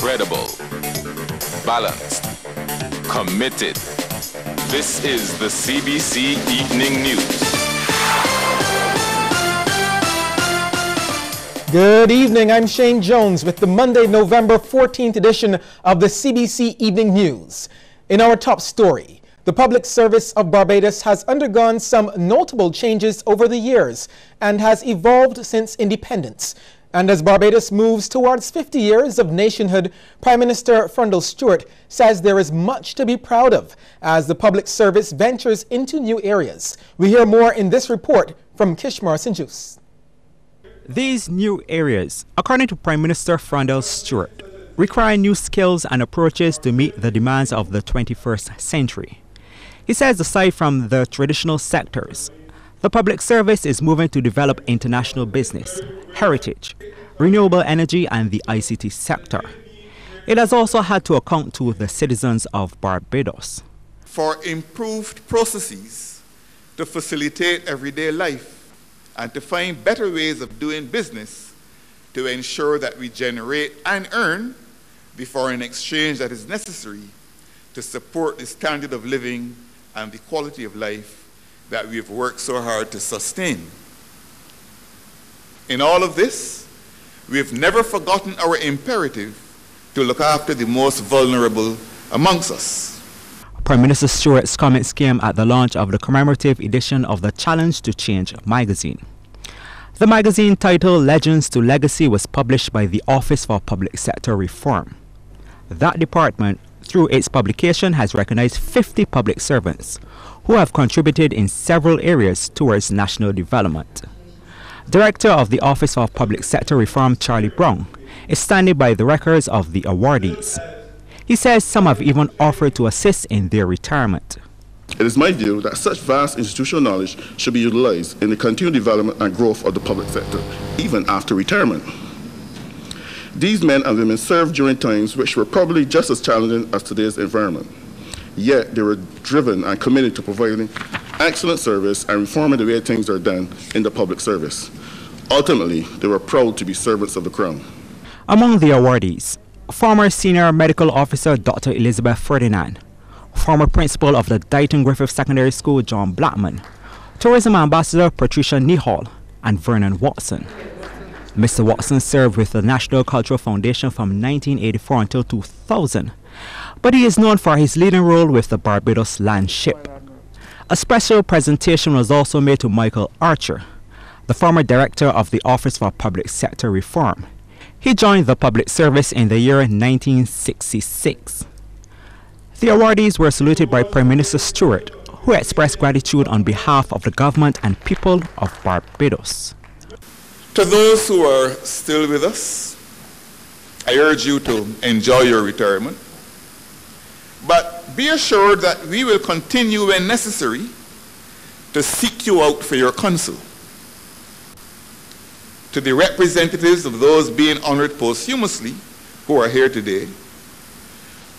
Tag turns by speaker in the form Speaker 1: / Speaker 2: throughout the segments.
Speaker 1: credible, balanced, committed. This is the CBC Evening News.
Speaker 2: Good evening, I'm Shane Jones with the Monday, November 14th edition of the CBC Evening News. In our top story, the Public Service of Barbados has undergone some notable changes over the years and has evolved since independence. And as Barbados moves towards 50 years of nationhood, Prime Minister Frundle Stewart says there is much to be proud of as the public service ventures into new areas. We hear more in this report from Kishmar Sinjus.
Speaker 3: These new areas, according to Prime Minister Frundle Stewart, require new skills and approaches to meet the demands of the 21st century. He says aside from the traditional sectors, the public service is moving to develop international business, heritage, renewable energy and the ICT sector. It has also had to account to the citizens of Barbados.
Speaker 4: For improved processes to facilitate everyday life and to find better ways of doing business to ensure that we generate and earn the foreign exchange that is necessary to support the standard of living and the quality of life that we have worked so hard to sustain. In all of this, we have never forgotten our imperative to look after the most vulnerable amongst us.
Speaker 3: Prime Minister Stewart's comments came at the launch of the commemorative edition of the Challenge to Change magazine. The magazine titled Legends to Legacy was published by the Office for Public Sector Reform. That department, through its publication, has recognized 50 public servants who have contributed in several areas towards national development. Director of the Office for Public Sector Reform, Charlie Brown, is standing by the records of the awardees. He says some have even offered to assist in their retirement.
Speaker 5: It is my view that such vast institutional knowledge should be utilized in the continued development and growth of the public sector, even after retirement. These men and women served during times which were probably just as challenging as today's environment. Yet they were driven and committed to providing excellent service and reforming the way things are done in the public service. Ultimately, they were proud to be servants of the Crown.
Speaker 3: Among the awardees, former Senior Medical Officer Dr. Elizabeth Ferdinand, former Principal of the Dighton Griffith Secondary School John Blackman, Tourism Ambassador Patricia Nihal, and Vernon Watson. Mr. Watson served with the National Cultural Foundation from 1984 until 2000, but he is known for his leading role with the Barbados Land Ship. A special presentation was also made to Michael Archer, the former director of the Office for Public Sector Reform. He joined the public service in the year 1966. The awardees were saluted by Prime Minister Stewart, who expressed gratitude on behalf of the government and people of Barbados.
Speaker 4: To those who are still with us, I urge you to enjoy your retirement. But be assured that we will continue when necessary to seek you out for your counsel. To the representatives of those being honored posthumously who are here today,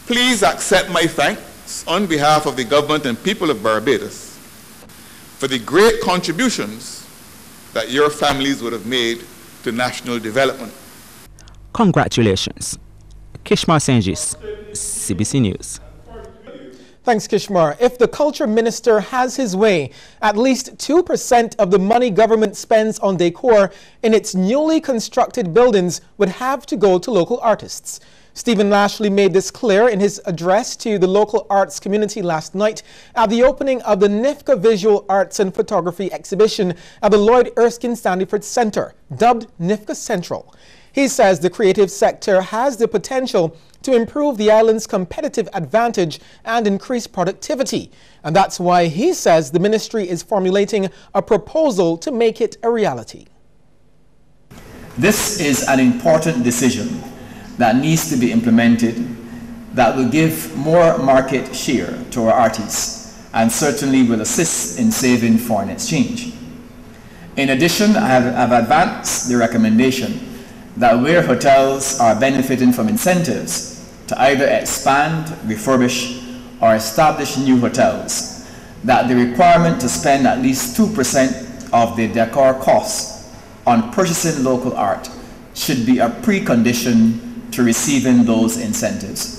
Speaker 4: please accept my thanks on behalf of the government and people of Barbados for the great contributions that your families would have made to national development.
Speaker 3: Congratulations. Kishmar Sinjus, CBC News.
Speaker 2: Thanks, Kishmar. If the Culture Minister has his way, at least 2% of the money government spends on decor in its newly constructed buildings would have to go to local artists. Stephen Lashley made this clear in his address to the local arts community last night at the opening of the NIFCA Visual Arts and Photography exhibition at the Lloyd Erskine Sandyford Center, dubbed NIFCA Central. He says the creative sector has the potential to improve the island's competitive advantage and increase productivity. And that's why he says the ministry is formulating a proposal to make it a reality.
Speaker 6: This is an important decision that needs to be implemented that will give more market share to our artists and certainly will assist in saving foreign exchange. In addition, I have advanced the recommendation that where hotels are benefiting from incentives to either expand, refurbish, or establish new hotels, that the requirement to spend at least 2% of the decor costs on purchasing local art should be a precondition to receiving those incentives.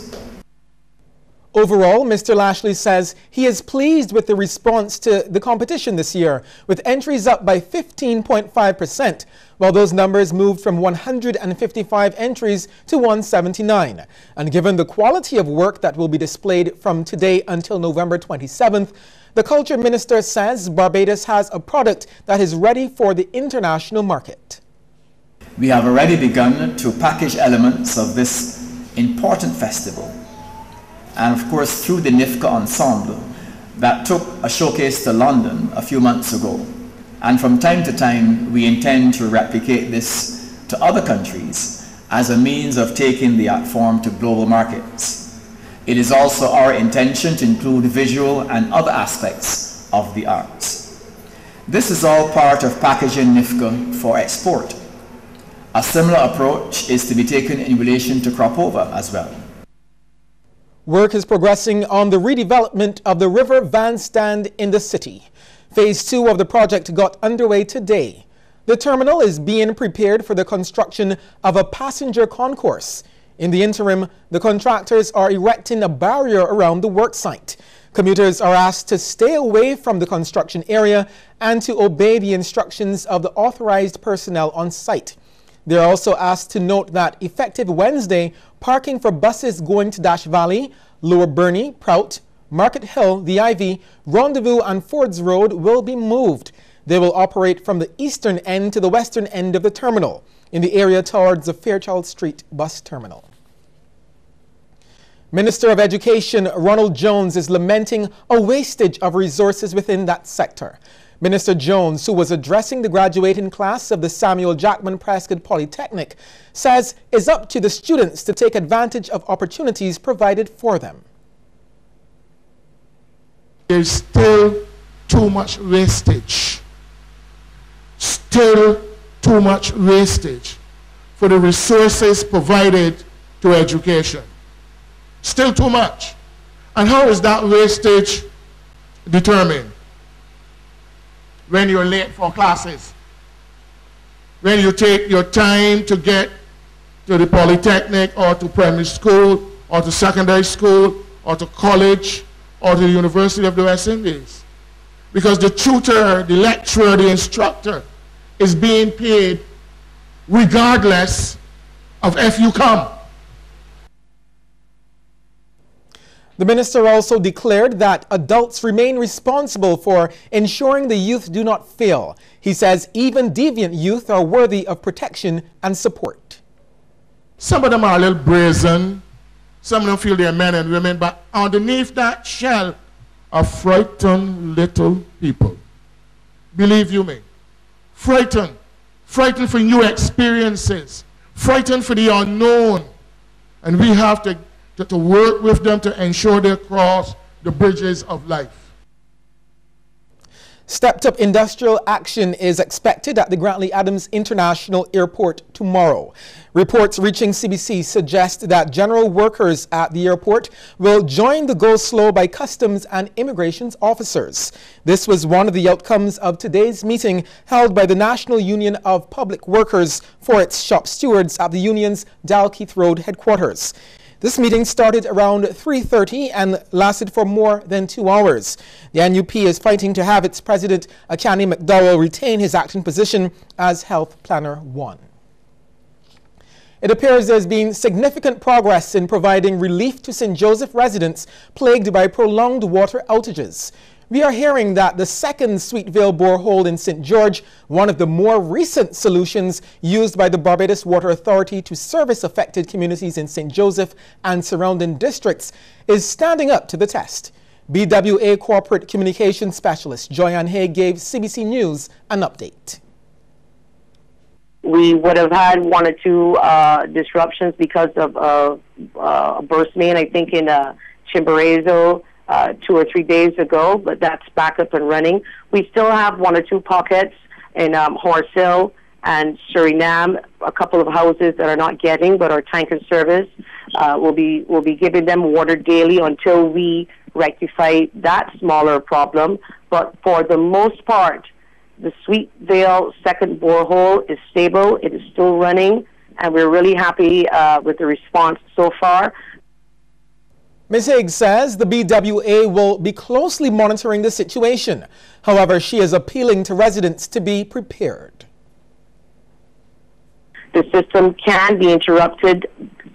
Speaker 2: Overall, Mr. Lashley says he is pleased with the response to the competition this year, with entries up by 15.5%, while those numbers moved from 155 entries to 179. And given the quality of work that will be displayed from today until November 27th, the Culture Minister says Barbados has a product that is ready for the international market.
Speaker 6: We have already begun to package elements of this important festival, and of course through the NIFCA ensemble that took a showcase to London a few months ago. And from time to time we intend to replicate this to other countries as a means of taking the art form to global markets. It is also our intention to include visual and other aspects of the arts. This is all part of packaging NIFCA for export. A similar approach is to be taken in relation to crop over as well.
Speaker 2: Work is progressing on the redevelopment of the river van stand in the city. Phase 2 of the project got underway today. The terminal is being prepared for the construction of a passenger concourse. In the interim, the contractors are erecting a barrier around the work site. Commuters are asked to stay away from the construction area and to obey the instructions of the authorized personnel on site. They are also asked to note that effective Wednesday, parking for buses going to Dash Valley, Lower Burney, Prout, Market Hill, the Ivy, Rendezvous and Fords Road will be moved. They will operate from the eastern end to the western end of the terminal, in the area towards the Fairchild Street bus terminal. Minister of Education Ronald Jones is lamenting a wastage of resources within that sector. Minister Jones, who was addressing the graduating class of the Samuel Jackman Prescott Polytechnic, says it's up to the students to take advantage of opportunities provided for them.
Speaker 7: There's still too much wastage. Still too much wastage for the resources provided to education. Still too much. And how is that wastage determined? When you're late for classes, when you take your time to get to the polytechnic or to primary school or to secondary school or to college or to the University of the West Indies. Because the tutor, the lecturer, the instructor is being paid regardless of if you come.
Speaker 2: The minister also declared that adults remain responsible for ensuring the youth do not fail. He says even deviant youth are worthy of protection and support.
Speaker 7: Some of them are a little brazen. Some of them feel they're men and women, but underneath that shell are frightened little people. Believe you me. Frightened. Frightened for new experiences. Frightened for the unknown. And we have to work with them to ensure they cross the bridges of life.
Speaker 2: Stepped-up industrial action is expected at the Grantley Adams International Airport tomorrow. Reports reaching CBC suggest that general workers at the airport will join the Go Slow by Customs and Immigrations officers. This was one of the outcomes of today's meeting held by the National Union of Public Workers for its shop stewards at the union's Dalkeith Road headquarters. This meeting started around 3:30 and lasted for more than 2 hours. The NUP is fighting to have its president, Akani McDowell, retain his acting position as Health Planner 1. It appears there's been significant progress in providing relief to St. Joseph residents plagued by prolonged water outages. We are hearing that the second Sweetvale borehole in St. George, one of the more recent solutions used by the Barbados Water Authority to service affected communities in St. Joseph and surrounding districts, is standing up to the test. BWA Corporate Communications Specialist Joyanne Hay gave CBC News an update.
Speaker 8: We would have had 1 or 2 disruptions because of a burst main, I think, in Chimborazo 2 or 3 days ago, but that's back up and running. We still have 1 or 2 pockets in Horse Hill and Suriname, a couple of houses that are not getting, but our tanker service will be giving them water daily until we rectify that smaller problem. But for the most part, the Sweetvale second borehole is stable. It is still running. and we're really happy with the response so far.
Speaker 2: Ms. Higgs says the BWA will be closely monitoring the situation. However, she is appealing to residents to be prepared.
Speaker 8: The system can be interrupted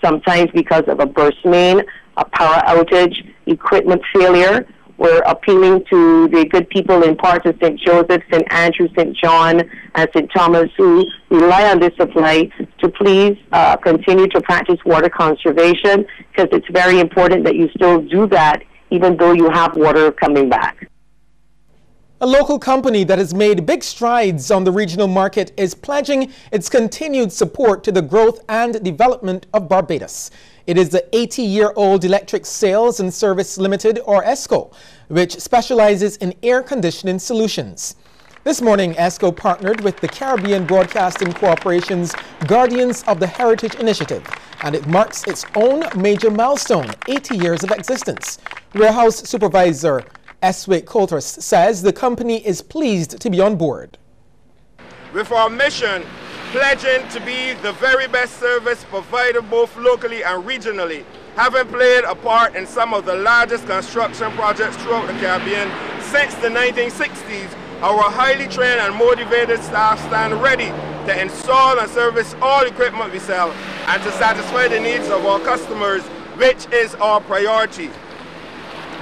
Speaker 8: sometimes because of a burst main, a power outage, equipment failure. We're appealing to the good people in parts of St. Joseph, St. Andrew, St. John, and St. Thomas who rely on this supply to please continue to practice water conservation, because it's very important that you still do that even though you have water coming back.
Speaker 2: A local company that has made big strides on the regional market is pledging its continued support to the growth and development of Barbados. It is the 80-year-old Electric Sales and Service Limited, or ESCO, which specializes in air conditioning solutions. This morning, ESCO partnered with the Caribbean Broadcasting Corporation's Guardians of the Heritage Initiative, and it marks its own major milestone, 80 years of existence. Warehouse Supervisor Eswick Coulter says the company is pleased to be on board.
Speaker 9: With our mission pledging to be the very best service provided both locally and regionally, having played a part in some of the largest construction projects throughout the Caribbean since the 1960s, our highly trained and motivated staff stand ready to install and service all equipment we sell and to satisfy the needs of our customers, which is our priority.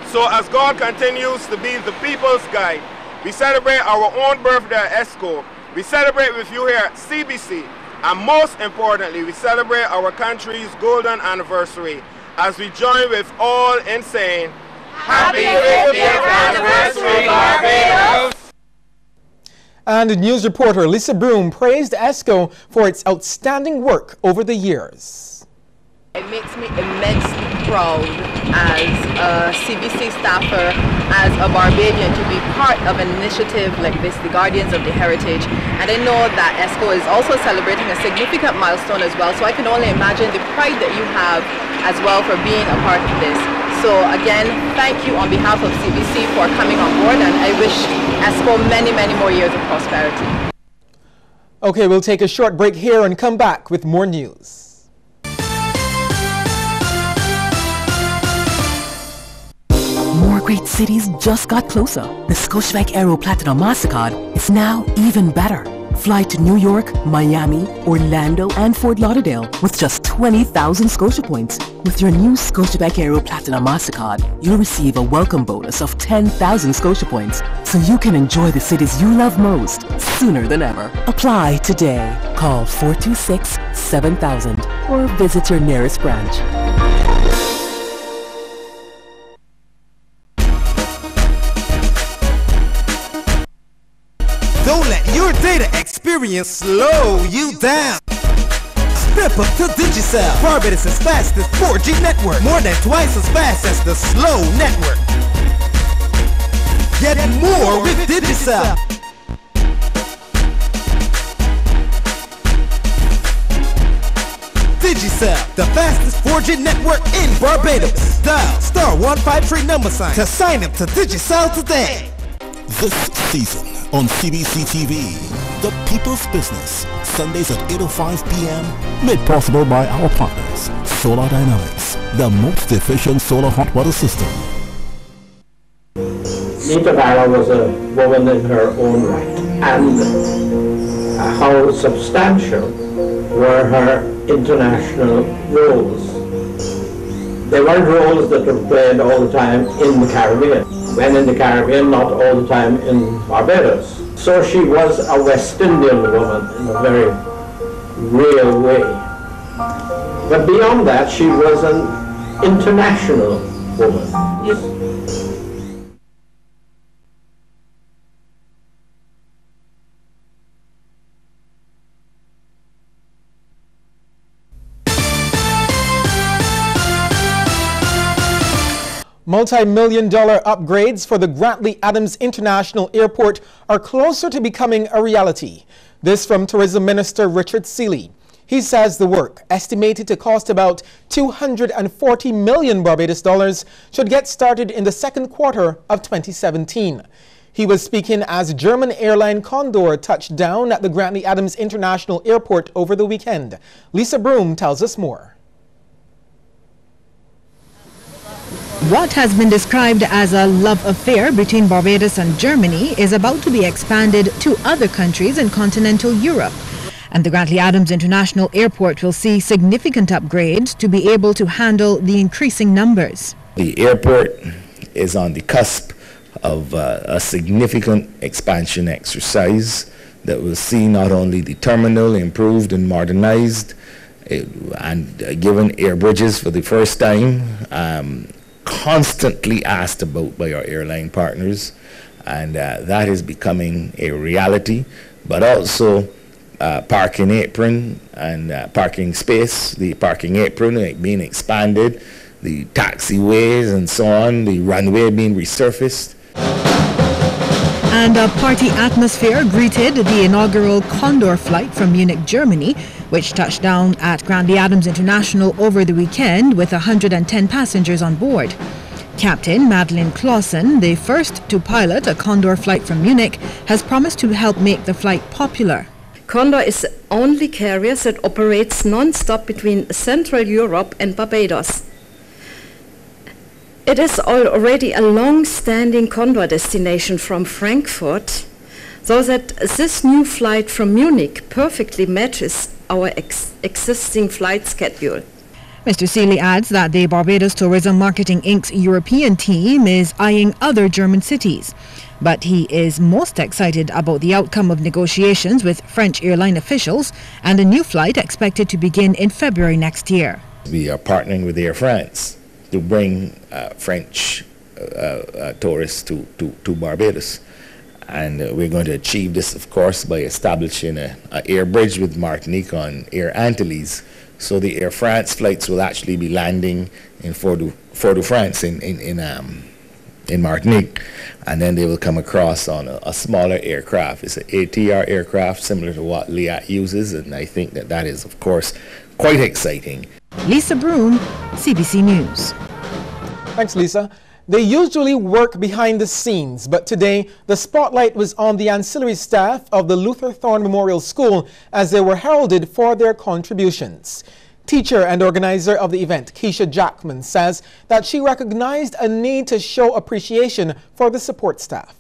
Speaker 9: So as God continues to be the people's guide, we celebrate our own birthday at ESCO, we celebrate with you here at CBC, and most importantly, we celebrate our country's golden anniversary as we join with all in saying, Happy 50th Anniversary, Barbados!
Speaker 2: And news reporter Lisa Broom praised ESCO for its outstanding work over the years.
Speaker 10: It makes me immensely proud as a CBC staffer, as a Barbadian, to be part of an initiative like this, the Guardians of the Heritage. And I know that ESCO is also celebrating a significant milestone as well, so I can only imagine the pride that you have as well for being a part of this. So again, thank you on behalf of CBC for coming on board, and I wish ESCO many, many more years of prosperity.
Speaker 2: Okay, we'll take a short break here and come back with more news.
Speaker 11: More great cities just got closer. The Scotiabank Aero Platinum MasterCard is now even better. Fly to New York, Miami, Orlando, and Fort Lauderdale with just 20,000 Scotia points. With your new Scotiabank Aero Platinum MasterCard, you'll receive a welcome bonus of 10,000 Scotia points, so you can enjoy the cities you love most sooner than ever. Apply today. Call 426-7000 or visit your nearest branch.
Speaker 12: Don't let your data experience slow you down. Step up to Digicel, Barbados' fastest 4G network, more than twice as fast as the slow network. Get more with Digicel. Digicel, the fastest 4G network in Barbados. Dial *153 to sign up to Digicel today.
Speaker 13: This season on CBC TV, The People's Business, Sundays at 8:05 p.m. Made possible by our partners, Solar Dynamics, the most efficient solar hot water system.
Speaker 14: Nita Barra was a woman in her own right, and how substantial were her international roles. They weren't roles that were played all the time in the Caribbean. When in the Caribbean, not all the time in Barbados. So she was a West Indian woman in a very real way. But beyond that, she was an international woman.
Speaker 2: Multi-million-dollar upgrades for the Grantley Adams International Airport are closer to becoming a reality. This from Tourism Minister Richard Seeley. He says the work, estimated to cost about $240 million Barbados dollars, should get started in the second quarter of 2017. He was speaking as German airline Condor touched down at the Grantley Adams International Airport over the weekend. Lisa Broom tells us more.
Speaker 15: What has been described as a love affair between Barbados and Germany is about to be expanded to other countries in continental Europe. And the Grantley Adams International Airport will see significant upgrades to be able to handle the increasing numbers.
Speaker 16: The airport is on the cusp of a significant expansion exercise that will see not only the terminal improved and modernized and given air bridges for the first time, constantly asked about by our airline partners, and that is becoming a reality, but also parking apron and parking space, the parking apron being expanded, the taxiways and so on, the runway being resurfaced.
Speaker 15: And a party atmosphere greeted the inaugural Condor flight from Munich, Germany, which touched down at Grantley Adams International over the weekend with 110 passengers on board. Captain Madeleine Clausen, the first to pilot a Condor flight from Munich, has promised to help make the flight popular.
Speaker 17: Condor is the only carrier that operates non-stop between Central Europe and Barbados. It is already a long-standing Condor destination from Frankfurt, so that this new flight from Munich perfectly matches our existing flight schedule.
Speaker 15: Mr. Seeley adds that the Barbados Tourism Marketing Inc.'s European team is eyeing other German cities. But he is most excited about the outcome of negotiations with French airline officials and a new flight expected to begin in February next year.
Speaker 16: We are partnering with Air France to bring French tourists to Barbados. And we're going to achieve this, of course, by establishing an air bridge with Martinique on Air Antilles. So the Air France flights will actually be landing in Fort-de-France in Martinique. And then they will come across on a smaller aircraft. It's an ATR aircraft similar to what Liat uses. And I think that that is, of course, quite exciting.
Speaker 15: Lisa Broom, CBC News.
Speaker 2: Thanks, Lisa. They usually work behind the scenes, but today the spotlight was on the ancillary staff of the Luther Thorne Memorial School as they were heralded for their contributions. Teacher and organizer of the event, Keisha Jackman, says that she recognized a need to show appreciation for the support staff.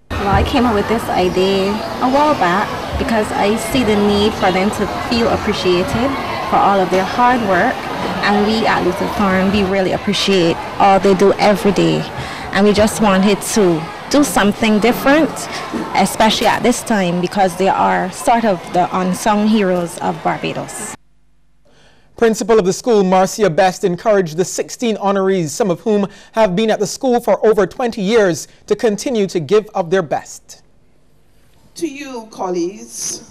Speaker 18: Well, I came up with this idea a while back because I see the need for them to feel appreciated for all of their hard work. And we at Luther Thorne, we really appreciate all they do every day. And we just wanted to do something different, especially at this time, because they are sort of the unsung heroes of Barbados.
Speaker 2: Principal of the school, Marcia Best, encouraged the 16 honorees, some of whom have been at the school for over 20 years, to continue to give of their best.
Speaker 19: To you, colleagues,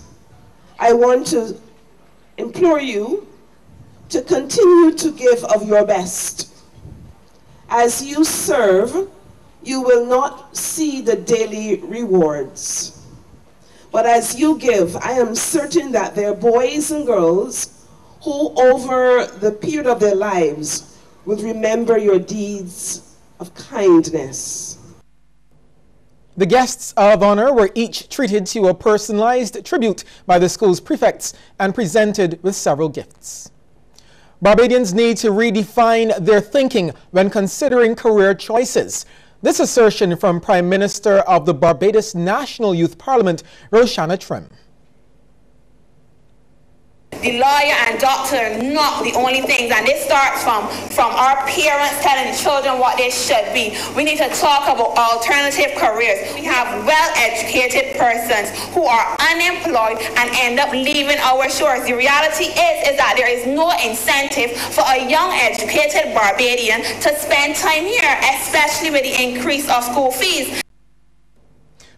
Speaker 19: I want to implore you to continue to give of your best. As you serve, you will not see the daily rewards. But as you give, I am certain that there are boys and girls who, over the period of their lives, will remember your deeds of kindness.
Speaker 2: The guests of honor were each treated to a personalized tribute by the school's prefects and presented with several gifts. Barbadians need to redefine their thinking when considering career choices. This assertion from Prime Minister of the Barbados National Youth Parliament, Roshana Trim.
Speaker 20: The lawyer and doctor are not the only things, and this starts from our parents telling the children what they should be. We need to talk about alternative careers. We have well-educated persons who are unemployed and end up leaving our shores. The reality is that there is no incentive for a young educated Barbadian to spend time here, especially with the increase of school fees.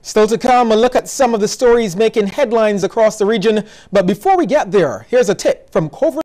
Speaker 2: Still to come, a look at some of the stories making headlines across the region. But before we get there, here's a tip from Covert.